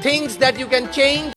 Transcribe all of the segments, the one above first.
things that you can change.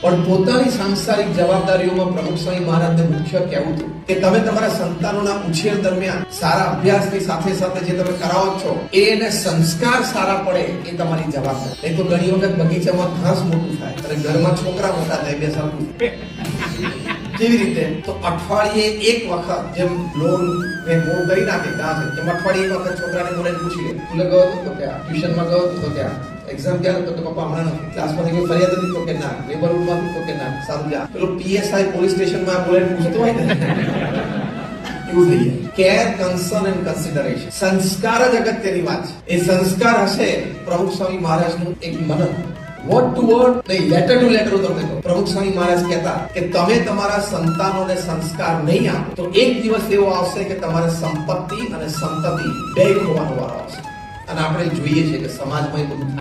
પણ પોતાની સાંસારિક જવાબદારીઓમાં પ્રમુખ સ્વામી મહારાજને મુખ્ય કહેવું હતું કે તમે તમારા સંતાનોના ઉછેર દરમિયાન સારા અભ્યાસની સાથે સાથે જે તમે કરાવો છો એને સંસ્કાર સારા પડે એ તમારી જવાબદારી. નહીં તો ઘણી વખત બગીચામાં ઘાસ મોટું થાય અને ઘરમાં છોકરા મોટા થાય, બે સરખું. કેવી રીતે? તો અઠવાડિયે એક વખત જેમ લોન મેં મોડ કરી નાખે ઘાસ, એમ અઠવાડિયે એક વખત છોકરાને બોલાવીને પૂછી લે, સ્કૂલે ગયો તો ક્યાં, ટ્યુશનમાં ગયો તો ક્યાં, એક્ઝામ ક્યારે તો પપ્પા હમણાં નથી, ક્લાસમાં કોઈ ફરિયાદ હતી તો કે ના, નેબરહુડમાં તો કે ના, સારું જા. પેલો પીએસઆઈ પોલીસ સ્ટેશનમાં બોલાવીને પૂછતો હોય ને એવું થઈ જાય. કેર, કન્સર્ન એન્ડ કન્સિડરેશન, સંસ્કાર જ અગત્યની વાત છે. એ સંસ્કાર હશે. પ્રમુખ સ્વામી મહારાજનું એક મનન વર્ડ ટુ વર્ડ નહીં, લેટર ટુ લેટર તમને કહું. પ્રમુખ સ્વામી મહારાજ કહેતા કે તમે તમારા સંતાનોને સંસ્કાર નહીં આપો તો એક દિવસ એવો આવશે કે તમારે સંપત્તિ અને સંતતિ બે ખોવાનો વારો આવશે. અને આપણે જોઈએ છીએ કે સમાજમાં એ બધું થાય.